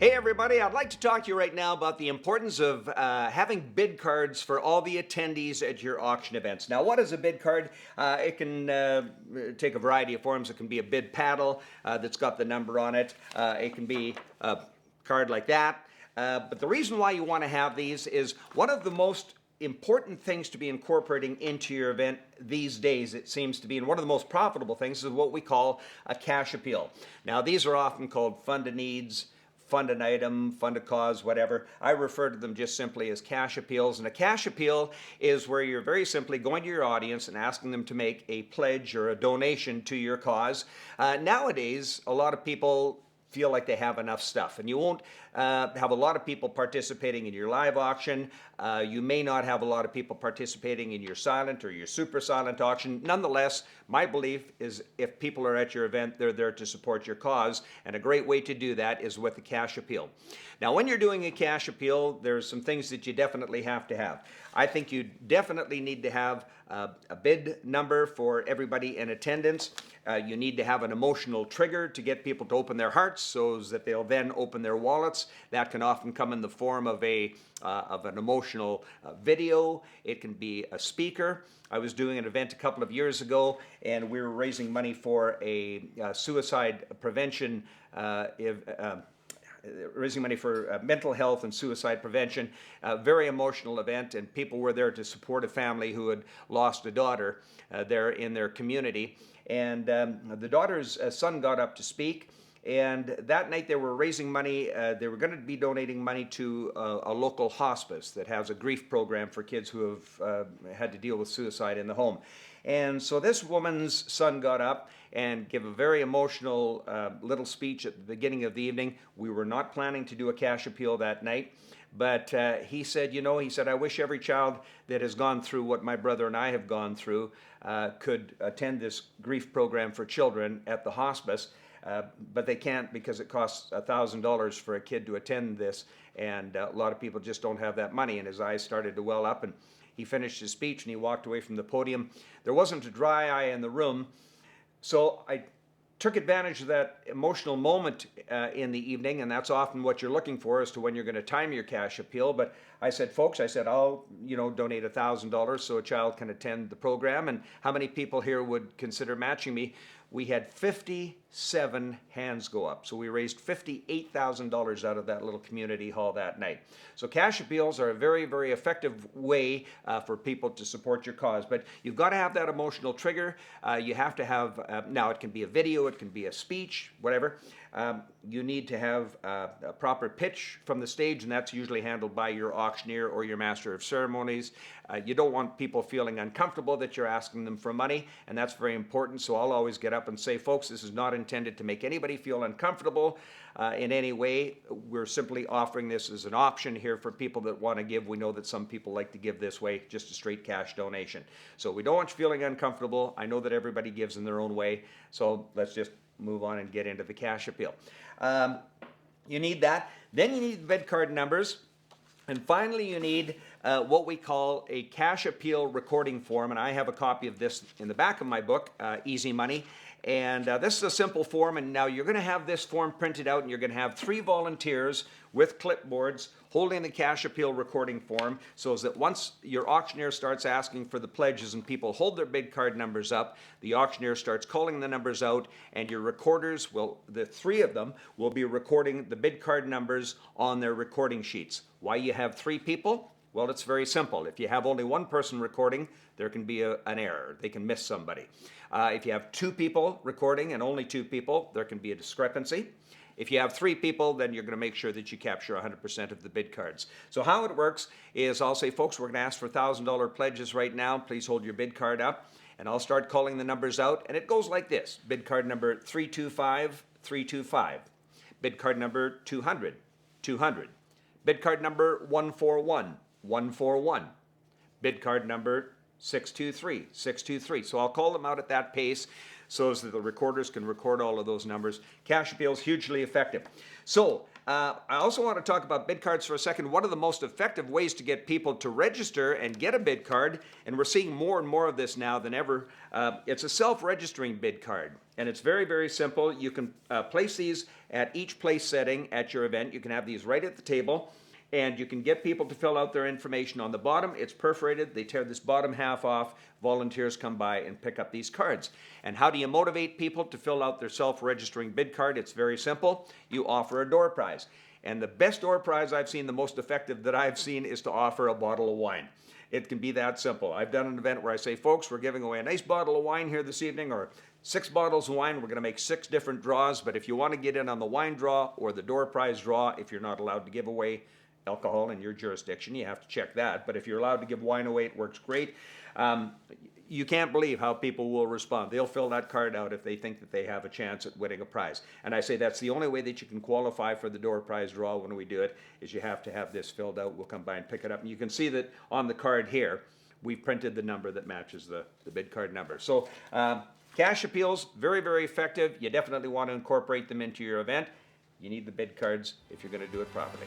Hey everybody, I'd like to talk to you right now about the importance of having bid cards for all the attendees at your auction events. Now, what is a bid card? It can take a variety of forms. It can be a bid paddle that's got the number on it. It can be a card like that. But the reason why you want to have these is one of the most important things to be incorporating into your event these days, it seems to be, and one of the most profitable things is what we call a cash appeal. Now, these are often called fund a needs, fund an item, fund a cause, whatever. I refer to them just simply as cash appeals. And a cash appeal is where you're very simply going to your audience and asking them to make a pledge or a donation to your cause. Nowadays, a lot of people feel like they have enough stuff, and you won't have a lot of people participating in your live auction. You may not have a lot of people participating in your silent or your super silent auction. Nonetheless, my belief is if people are at your event, they're there to support your cause, and a great way to do that is with a cash appeal. Now, when you're doing a cash appeal, there's some things that you definitely have to have. I think you definitely need to have a bid number for everybody in attendance. You need to have an emotional trigger to get people to open their hearts so that they'll then open their wallets. That can often come in the form of an emotional video. It can be a speaker. I was doing an event a couple of years ago, and we were raising money for a suicide prevention raising money for mental health and suicide prevention. Very emotional event, and people were there to support a family who had lost a daughter there in their community. And the daughter's son got up to speak, and that night they were raising money. They were going to be donating money to a local hospice that has a grief program for kids who have had to deal with suicide in the home. And so this woman's son got up and gave a very emotional little speech at the beginning of the evening. We were not planning to do a cash appeal that night, but he said, I wish every child that has gone through what my brother and I have gone through could attend this grief program for children at the hospice, but they can't because it costs $1,000 for a kid to attend this, and a lot of people just don't have that money. And his eyes started to well up, and he finished his speech and he walked away from the podium. There wasn't a dry eye in the room, so I took advantage of that emotional moment in the evening, and that's often what you're looking for as to when you're going to time your cash appeal. But I said, folks, I'll donate $1,000 so a child can attend the program. And how many people here would consider matching me? We had 57 hands go up. So we raised $58,000 out of that little community hall that night. So cash appeals are a very, very effective way for people to support your cause. But you've got to have that emotional trigger. You have to have, now it can be a video, it can be a speech, whatever. You need to have a proper pitch from the stage, and that's usually handled by your auctioneer or your master of ceremonies. You don't want people feeling uncomfortable that you're asking them for money, and that's very important. So I'll always get up and say, folks, this is not intended to make anybody feel uncomfortable in any way. We're simply offering this as an option here for people that want to give. We know that some people like to give this way, just a straight cash donation. So we don't want you feeling uncomfortable. I know that everybody gives in their own way, so let's just move on and get into the cash appeal. You need that. Then you need bid card numbers. And finally, you need what we call a cash appeal recording form. And I have a copy of this in the back of my book, Easy Money. And this is a simple form. And now you're going to have this form printed out, and you're going to have 3 volunteers with clipboards holding the cash appeal recording form, so that once your auctioneer starts asking for the pledges and people hold their bid card numbers up, the auctioneer starts calling the numbers out, and your recorders the 3 of them will be recording the bid card numbers on their recording sheets. Why you have 3 people? Well, it's very simple. If you have only 1 person recording, there can be an error. They can miss somebody. If you have 2 people recording and only 2 people, there can be a discrepancy. If you have 3 people, then you're going to make sure that you capture 100% of the bid cards. So how it works is I'll say, folks, we're going to ask for $1,000 pledges right now. Please hold your bid card up. And I'll start calling the numbers out. And it goes like this. Bid card number 325, 325. Bid card number 200, 200. Bid card number 141, 141. Bid card number 623, 623. So I'll call them out at that pace so that the recorders can record all of those numbers. Cash appeal is hugely effective. So I also want to talk about bid cards for a second. One of the most effective ways to get people to register and get a bid card, and we're seeing more and more of this now than ever, it's a self-registering bid card. And it's very, very simple. You can place these at each place setting at your event. You can have these right at the table, and you can get people to fill out their information on the bottom. It's perforated. They tear this bottom half off. Volunteers come by and pick up these cards. And how do you motivate people to fill out their self-registering bid card? It's very simple. You offer a door prize. And the best door prize I've seen, the most effective that I've seen, is to offer a bottle of wine. It can be that simple. I've done an event where I say, folks, we're giving away a nice bottle of wine here this evening, or 6 bottles of wine. We're going to make 6 different draws, but if you want to get in on the wine draw or the door prize draw, if you're not allowed to give away alcohol in your jurisdiction, you have to check that. But if you're allowed to give wine away, it works great. You can't believe how people will respond. They'll fill that card out if they think that they have a chance at winning a prize. And I say that's the only way that you can qualify for the door prize draw when we do it, is you have to have this filled out. We'll come by and pick it up. And you can see that on the card here, we've printed the number that matches the bid card number. So cash appeals, very, very effective. You definitely want to incorporate them into your event. You need the bid cards if you're going to do it properly.